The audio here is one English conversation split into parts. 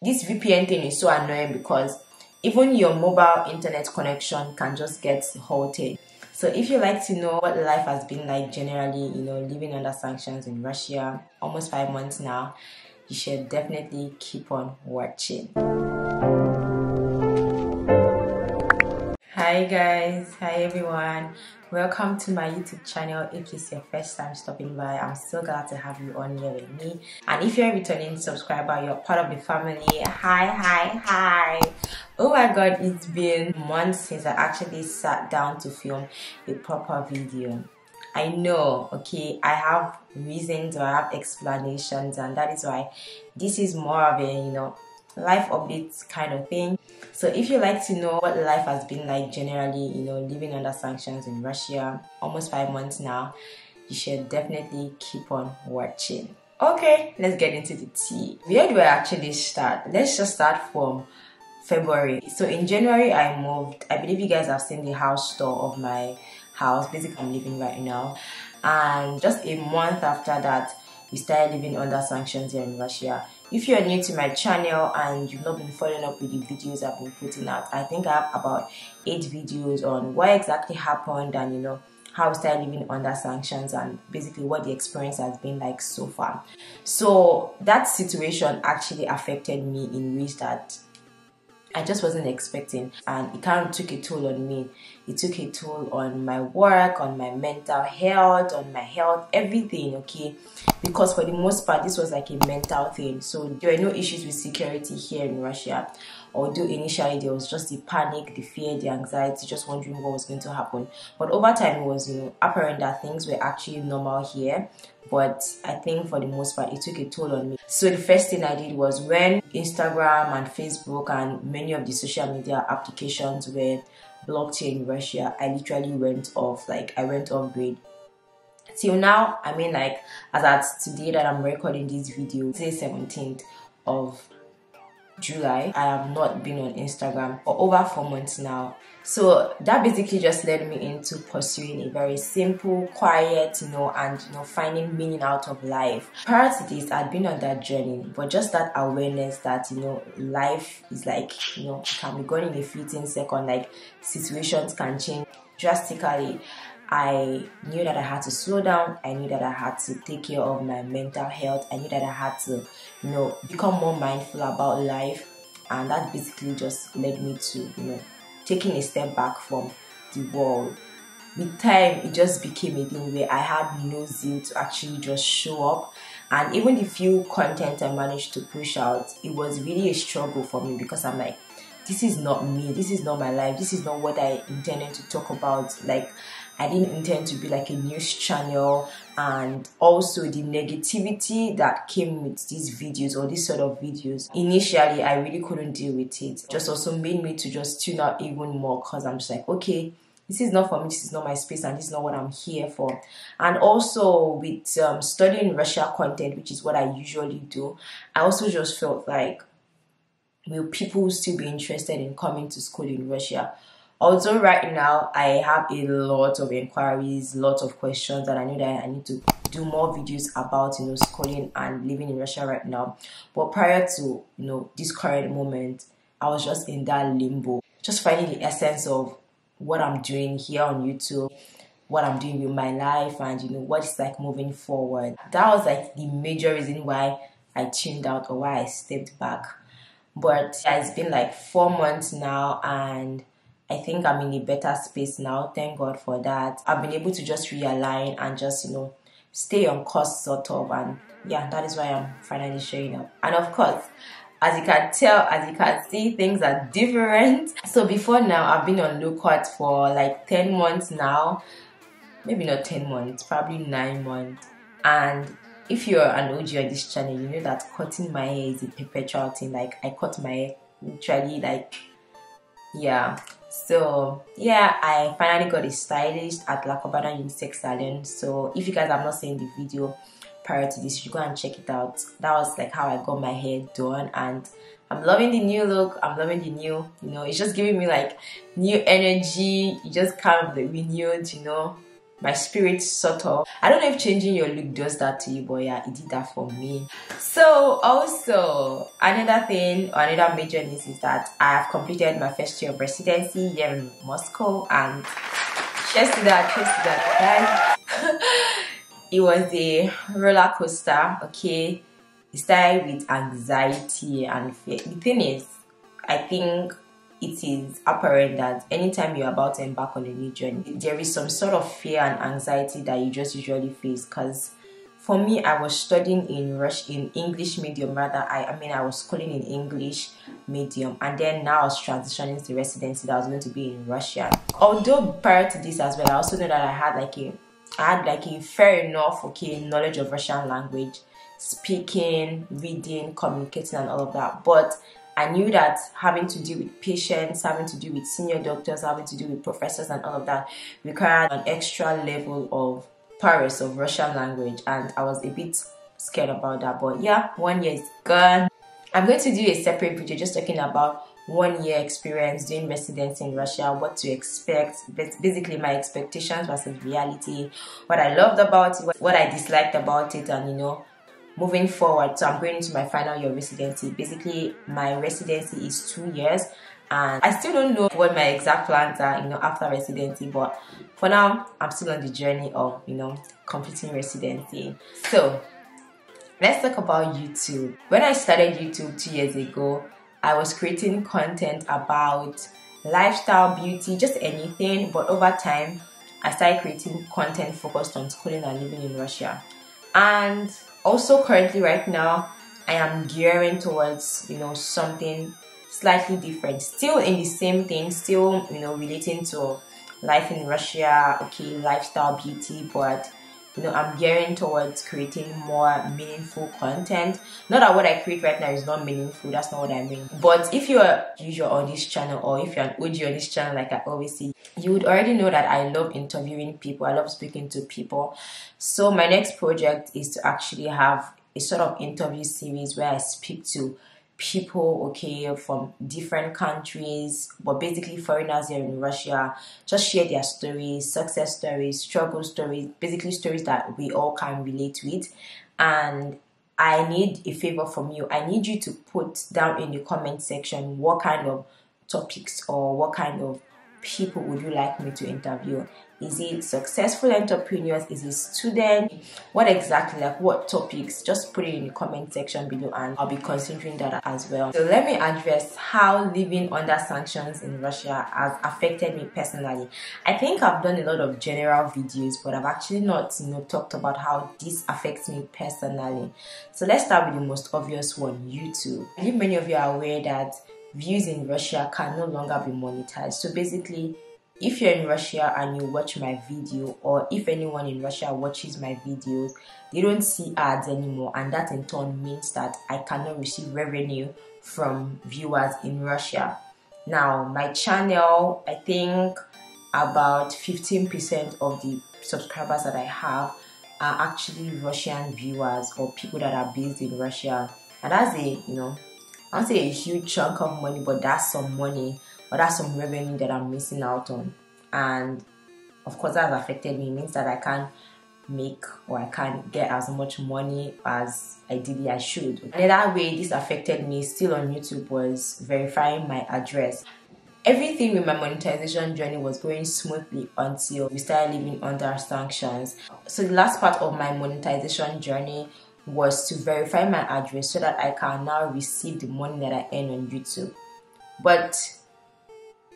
this VPN thing is so annoying because even your mobile internet connection can just get halted. So if you like to know what life has been like generally, living under sanctions in Russia, almost 5 months now, you should definitely keep on watching. Hi guys, hi everyone, welcome to my YouTube channel. If it's your first time stopping by, I'm so glad to have you on here with me. And if you're a returning subscriber, you're part of the family. Hi. Oh my god, it's been months since I actually sat down to film a proper video. I know, okay, I have reasons or I have explanations, and that is why this is more of a life updates kind of thing. So if you like to know what life has been like generally, living under sanctions in Russia, almost 5 months now, you should definitely keep on watching. Okay, let's get into the tea. Where do I actually start? Let's just start from February. So in January I moved. I believe you guys have seen the house tour of my house. Basically I'm living right now, and just a month after that we started living under sanctions here in Russia. If you're new to my channel and you've not been following up with the videos I've been putting out, I think I have about 8 videos on what exactly happened and how we started living under sanctions and basically what the experience has been like so far. So that situation actually affected me in ways that I just wasn't expecting, and it kind of took a toll on me. It took a toll on my work, on my mental health, on my health, everything, okay? Because for the most part, this was like a mental thing. So there were no issues with security here in Russia. Although initially there was just the panic, the fear, the anxiety, just wondering what was going to happen. But over time it was apparent that things were actually normal here. But I think for the most part it took a toll on me. So the first thing I did was, when Instagram and Facebook and many of the social media applications were blocked here in Russia, I literally went off. I went off grid. Till now, as at today that I'm recording this video, today 17th of July, I have not been on Instagram for over 4 months now. So that basically just led me into pursuing a very simple, quiet, and finding meaning out of life. Prior to this, I'd been on that journey, but just that awareness that life is it can be gone in a fleeting second. Situations can change drastically. I knew that I had to slow down. I knew that I had to take care of my mental health. I knew that I had to, become more mindful about life. And that basically just led me to, taking a step back from the world. With time, it just became a thing where I had no zeal to actually just show up. And even the few content I managed to push out, it was really a struggle for me, because I'm like, this is not me. This is not my life. This is not what I intended to talk about. I didn't intend to be like a news channel, and also the negativity that came with these videos or this sort of videos. Initially, I really couldn't deal with it. Just also made me to just tune out even more, because I'm just like, okay, this is not for me, this is not my space, and this is not what I'm here for. And also with studying Russia content, which is what I usually do, I also just felt like, will people still be interested in coming to school in Russia? Although right now I have a lot of inquiries, lots of questions, and I know that I need to do more videos about schooling and living in Russia right now. But prior to this current moment, I was just in that limbo, just finding the essence of what I'm doing here on YouTube, what I'm doing with my life, and what it's like moving forward. That was the major reason why I tuned out, or why I stepped back. But it's been 4 months now, and I think I'm in a better space now. Thank God for that. I've been able to just realign and just, stay on course sort of. And yeah, that is why I'm finally showing up. And of course, as you can tell, as you can see, things are different. So before now, I've been on low cut for 10 months now. Maybe not 10 months, probably 9 months. And if you're an OG on this channel, you know that cutting my hair is a perpetual thing. I cut my hair literally yeah. So yeah, I finally got a stylist at Lakobana Unisex Salon. So if you guys have not seen the video prior to this, you go and check it out. That was how I got my hair done, and I'm loving the new look. I'm loving the new, it's just giving me new energy. You just kind of renewed, my spirit sort of. I don't know if changing your look does that to you, but yeah, it did that for me. So also another thing, or another major news is that I have completed my first year of residency here in Moscow, and cheers to that, guys. It was a roller coaster, okay. It started with anxiety and fear. The thing is, I think it is apparent that anytime you're about to embark on a new journey, there is some sort of fear and anxiety that you just usually face. Because for me, I was studying in English medium, rather. I was schooling in English medium, and then now I was transitioning to residency that was going to be in Russian. Although prior to this as well, I also know that I had like a fair enough knowledge of Russian language, speaking, reading, communicating, and all of that. But I knew that having to deal with patients, having to deal with senior doctors, having to deal with professors, and all of that required an extra level of prowess of Russian language, and I was a bit scared about that. But yeah, 1 year is gone. I'm going to do a separate video just talking about 1 year experience doing residency in Russia, what to expect, basically my expectations versus reality, what I loved about it, what I disliked about it, and moving forward. So I'm going into my final year of residency. Basically, my residency is 2 years, and I still don't know what my exact plans are, after residency. But for now, I'm still on the journey of, completing residency. So let's talk about YouTube. When I started YouTube 2 years ago, I was creating content about lifestyle, beauty, just anything. But over time, I started creating content focused on schooling and living in Russia. And also currently right now, I am gearing towards, something slightly different. Still in the same thing, still, relating to life in Russia, lifestyle, beauty, but I'm gearing towards creating more meaningful content. Not that what I create right now is not meaningful, that's not what I mean. But if you're a user on this channel, or if you're an OG on this channel, like I always say, you would already know that I love interviewing people, I love speaking to people. So my next project is to actually have a sort of interview series where I speak to people from different countries, but basically foreigners here in Russia, just share their stories, success stories, struggle stories, basically stories that we all can relate with. And I need a favor from you. I need you to put down in the comment section what kind of topics or what kind of people would you like me to interview. Is it successful entrepreneurs? Is it students? What exactly, like what topics? Just put it in the comment section below, and I'll be considering that as well. So let me address how living under sanctions in Russia has affected me personally. I think I've done a lot of general videos, but I've actually not talked about how this affects me personally. So let's start with the most obvious one, YouTube. I believe many of you are aware that views in Russia can no longer be monetized. So basically, if you're in Russia and you watch my video, or if anyone in Russia watches my videos, they don't see ads anymore, and that in turn means that I cannot receive revenue from viewers in Russia. Now, my channel, I think about 15% of the subscribers that I have are actually Russian viewers or people that are based in Russia, and that's I won't say a huge chunk of money, but that's some money, or that's some revenue that I'm missing out on. And of course, that has affected me. It means that I can't make, or I can't get as much money as ideally I should. Another way this affected me still on YouTube was verifying my address. Everything with my monetization journey was going smoothly until we started living under sanctions. So the last part of my monetization journey was to verify my address so that I can now receive the money that I earn on YouTube. But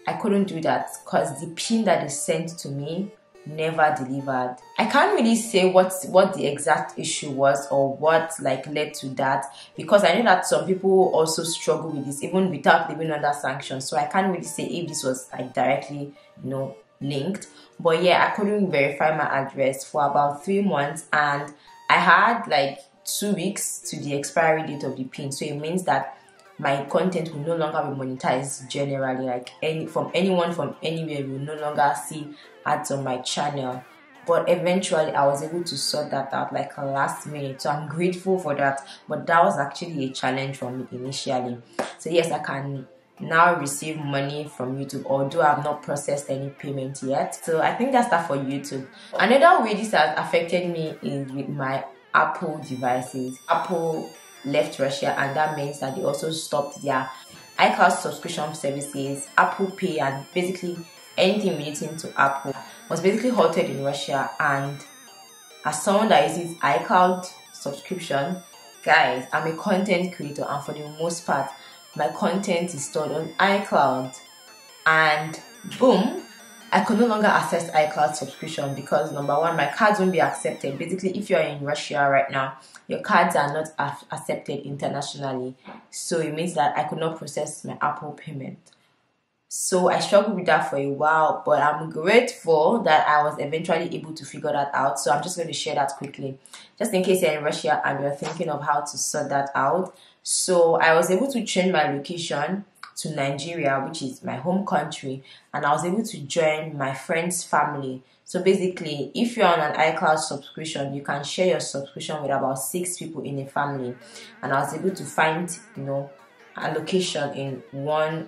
I couldn't do that because the pin that is sent to me never delivered. I can't really say what the exact issue was or what led to that, because I know that some people also struggle with this even without living under sanctions. So I can't really say if this was directly linked. But yeah, I couldn't verify my address for about 3 months, and I had 2 weeks to the expiry date of the pin. So it means that my content will no longer be monetized generally. From anyone from anywhere will no longer see ads on my channel. But eventually I was able to sort that out last minute. So I'm grateful for that. But that was actually a challenge for me initially. So yes, I can now receive money from YouTube, although I've not processed any payment yet. So I think that's that for YouTube. Another way this has affected me is with my Apple devices. Apple left Russia, and that means that they also stopped their iCloud subscription services, Apple Pay, and basically anything relating to Apple was basically halted in Russia. And as someone that uses iCloud subscription, guys, I'm a content creator, and for the most part my content is stored on iCloud, and boom, I could no longer access iCloud subscription because number one, my cards won't be accepted. Basically, if you're in Russia right now, your cards are not accepted internationally, so it means that I could not process my Apple payment. So I struggled with that for a while, but I'm grateful that I was eventually able to figure that out. So I'm just going to share that quickly, just in case you're in Russia and you're thinking of how to sort that out. So I was able to change my location to Nigeria, which is my home country, and I was able to join my friend's family. So basically, if you're on an iCloud subscription, you can share your subscription with about 6 people in a family. And I was able to find, a location in one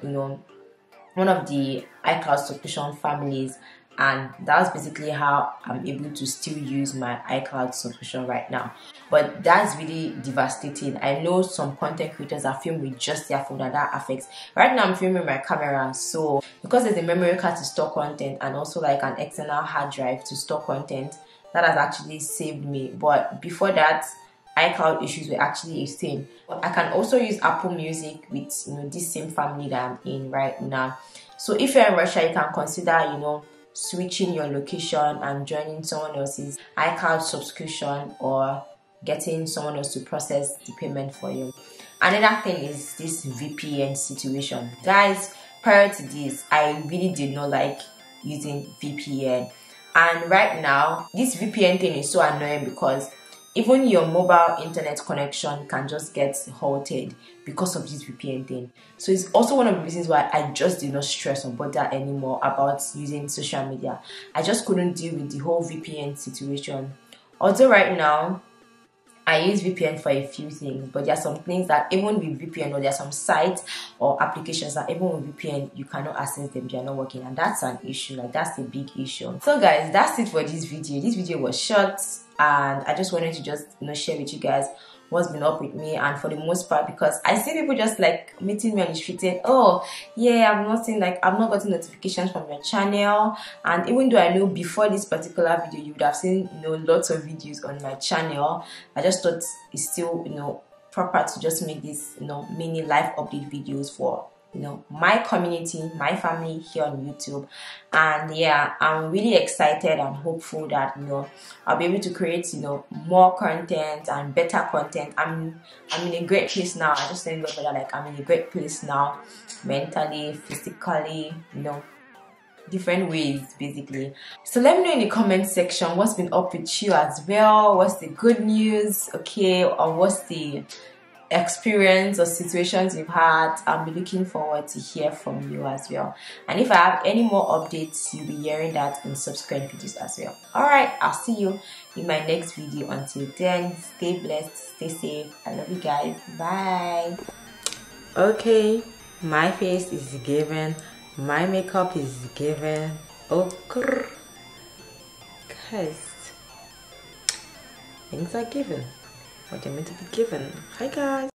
of the iCloud subscription families, and that's basically how I'm able to still use my iCloud subscription right now. But that's really devastating. I know some content creators are filming with just their phone, and that affects. Right now I'm filming my camera, so because there's a memory card to store content and also like an external hard drive to store content, that has actually saved me. But before that, iCloud issues were actually a thing. I can also use Apple Music with this same family that I'm in right now. So if you're in Russia, you can consider switching your location and joining someone else's iCloud subscription, or getting someone else to process the payment for you. Another thing is this VPN situation. Guys, prior to this, I really did not like using VPN. And right now, this VPN thing is so annoying because even your mobile internet connection can just get halted because of this VPN thing. So it's also one of the reasons why I just did not stress or bother anymore about using social media. I just couldn't deal with the whole VPN situation. Although right now, I use VPN for a few things, but there are some things that even with VPN, or there are some sites or applications that even with VPN, you cannot access them, they are not working, and that's an issue, like that's a big issue. So guys, that's it for this video. This video was short, and I just wanted to just share with you guys what's been up with me. And for the most part, because I see people just like meeting me on the street saying, oh yeah, I've not gotten notifications from your channel. And even though I know before this particular video you would have seen lots of videos on my channel, I just thought it's still proper to just make this mini live update videos for my community, my family here on YouTube. And yeah, I'm really excited and hopeful that I'll be able to create more content and better content. I'm in a great place now. I just thank God for that. Like, I'm in a great place now, mentally, physically, different ways basically. So let me know in the comment section what's been up with you as well. What's the good news, okay, or what's the experience or situations you've had. I'll be looking forward to hear from you as well. And if I have any more updates, you'll be hearing that in subsequent videos as well. Alright, I'll see you in my next video. Until then, stay blessed, stay safe. I love you guys. Bye. Okay, my face is given, my makeup is given. Okay, guys, things are given what they're meant to be given. Hi guys.